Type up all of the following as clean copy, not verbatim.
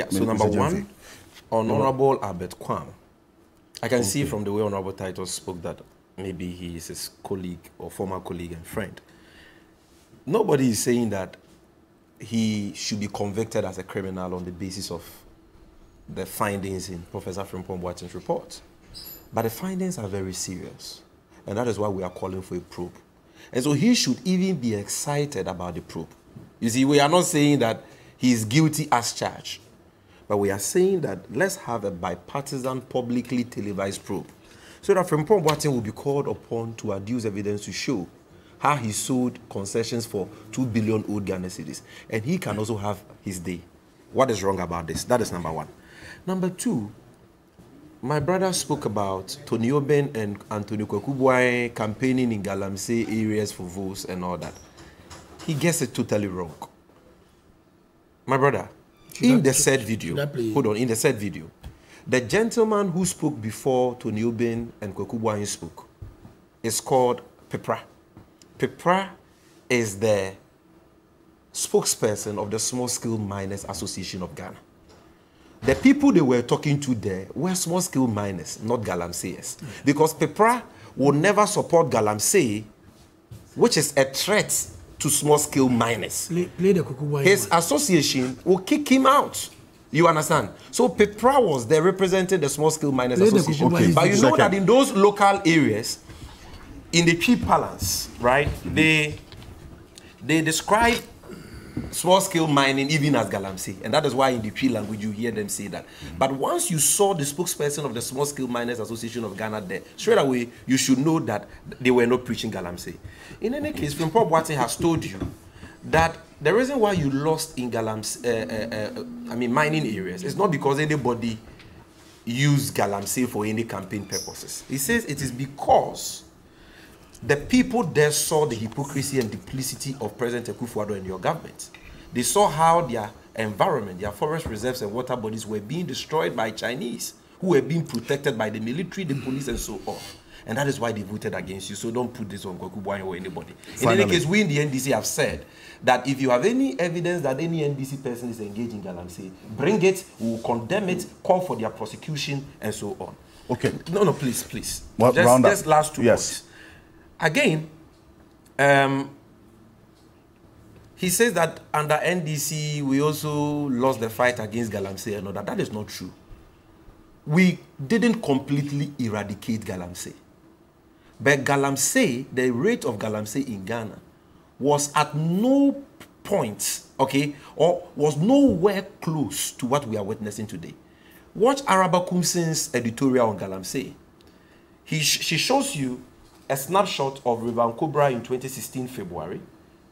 Yeah, so number one, Honorable Albert Kwam. I can see from the way Honorable Titus spoke that maybe he is his colleague or former colleague and friend. Nobody is saying that he should be convicted as a criminal on the basis of the findings in Professor Frimpong-Boateng's report. But the findings are very serious. And that is why we are calling for a probe. And so he should even be excited about the probe. You see, we are not saying that he is guilty as charged. But we are saying that let's have a bipartisan, publicly televised probe so that Frimpong-Boateng will be called upon to adduce evidence to show how he sold concessions for 2 billion old Ghana cedis. And he can also have his day. What is wrong about this? That is number one. Number two, my brother spoke about Tony Oben and Anthony Kwekubwai campaigning in Galamsey areas for votes and all that. He gets it totally wrong. My brother, in the said video, the gentleman who spoke before Tony Oben and Kwekubwai spoke is called Pepra. Pepra is the spokesperson of the Small Scale Miners Association of Ghana. The people they were talking to there were small scale miners, not Galamseyers. Because Pepra will never support Galamsey, which is a threat to small scale miners. His association will kick him out. You understand? So Pepra was there representing the Small Scale Miners Association. But you know that in those local areas, in the cheap balance, right, they describe small scale mining even as Galamsey, and that is why in the Cree language you hear them say that. But once you saw the spokesperson of the Small Scale Miners Association of Ghana there, straight away you should know that they were not preaching Galamsey. In any case, Frimpong-Boateng has told you that the reason why you lost in Galamsey, mining areas, is not because anybody used Galamsey for any campaign purposes. He says it is because the people there saw the hypocrisy and duplicity of President Akufo-Addo and your government. They saw how their environment, their forest reserves and water bodies were being destroyed by Chinese, who were being protected by the military, the police, and so on. And that is why they voted against you. So don't put this on Kwekubwai or anybody. Finally. In any case, we in the NDC have said that if you have any evidence that any NDC person is engaged in Galamsey, bring it, we will condemn it, call for their prosecution, and so on. Okay. No, please. Well, just last two points. Again, he says that under NDC, we also lost the fight against Galamsey and all that. That is not true. We didn't completely eradicate Galamsey. But Galamsey, the rate of Galamsey in Ghana was at no point, okay, or was nowhere close to what we are witnessing today. Watch Araba Kumsin's editorial on Galamsey. She shows you a snapshot of River Cobra in 2016 February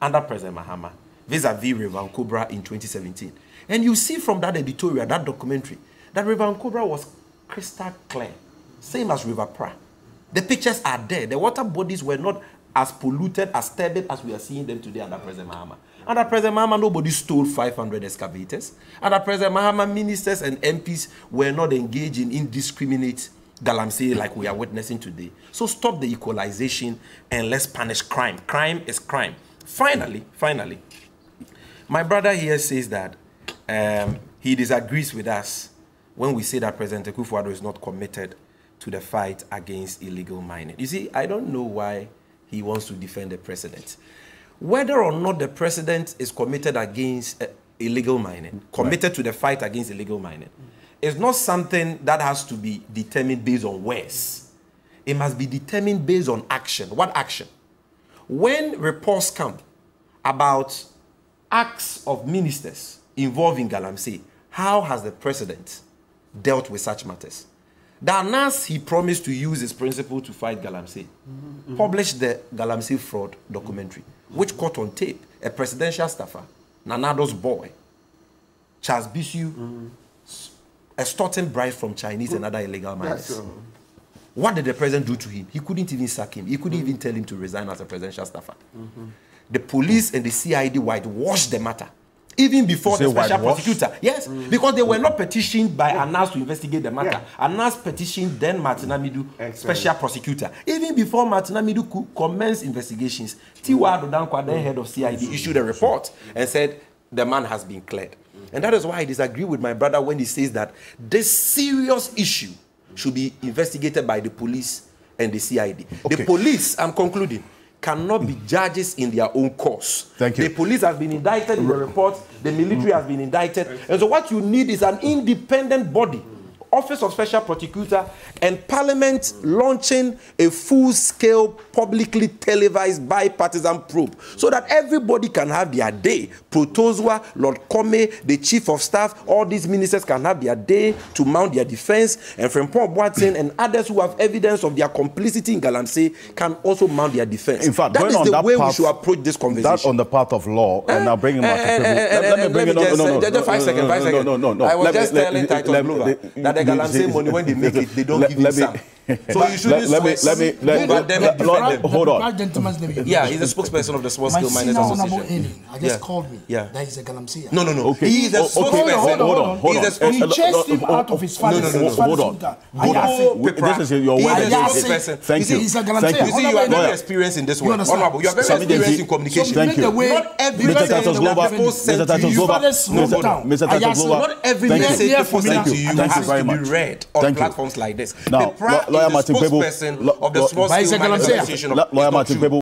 under President Mahama vis-a-vis River Cobra in 2017. And you see from that editorial, that documentary, that River Cobra was crystal clear, same as River Pra. The pictures are there. The water bodies were not as polluted, as turbid as we are seeing them today under President Mahama. Under President Mahama, nobody stole 500 excavators. Under President Mahama, ministers and MPs were not engaged in indiscriminate Galamsey like we are witnessing today. So stop the equalization and let's punish crime. Crime is crime. Finally, my brother here says that he disagrees with us when we say that President Akufo-Addo is not committed to the fight against illegal mining. You see, I don't know why he wants to defend the president. Whether or not the president is committed against illegal mining, committed to the fight against illegal mining, it's not something that has to be determined based on words. It must be determined based on action. What action? When reports come about acts of ministers involved in Galamsey, how has the president dealt with such matters? The ANAS, he promised to use his principle to fight Galamsey, published the Galamsey fraud documentary, which caught on tape a presidential staffer, Nanado's boy, Charles Bisu, extorting bribes from Chinese and other illegal miners. What did the president do to him? He couldn't even sack him. He couldn't even tell him to resign as a presidential staffer. The police and the CID whitewashed the matter. Even before the special prosecutor. Yes, because they were not petitioned by ANAS to investigate the matter. ANAS petitioned then Martin Amidu, special prosecutor. Even before Martin Amidu could commence investigations, Tiwa Adodankwa, then head of CID, issued a report and said the man has been cleared. And that is why I disagree with my brother when he says that this serious issue should be investigated by the police and the CID. Okay. The police, I'm concluding, cannot be judges in their own cause. Thank you. The police has been indicted in the report, the military has been indicted, and so what you need is an independent body, Office of Special Prosecutor, and Parliament launching a full-scale, publicly televised bipartisan probe so that everybody can have their day. Protozwa, Lord Kome, the Chief of Staff, all these ministers can have their day to mount their defense, and Frimpong-Boateng and others who have evidence of their complicity in Galamsey can also mount their defense. In fact, that is the way we should approach this conversation. That on the path of law, and I'll bring him back to let me bring it on. Just 5 seconds. I was just telling Titus Glover that the Galamsey money, when they make it, they don't give him some. So you should hold on. Yeah, he's a spokesperson of the Small Scale Miners Association. I just called me. Yeah. That is a Galamsey. No. Okay. He is a spokesperson. Hold on. He chased him out of his father's Hold on. This is your word. Thank you. He's a Galamsey. You see, you are very experienced in this work. Honorable, you are very experienced in communication. Thank you. Not every message that people send to you. Mr. Titus Glover. Not every message people send to you has to be read on platforms like this. Now, Lawyer Martin Pebo, of the Small Scale Miners Association. Lawyer Martin Pebo.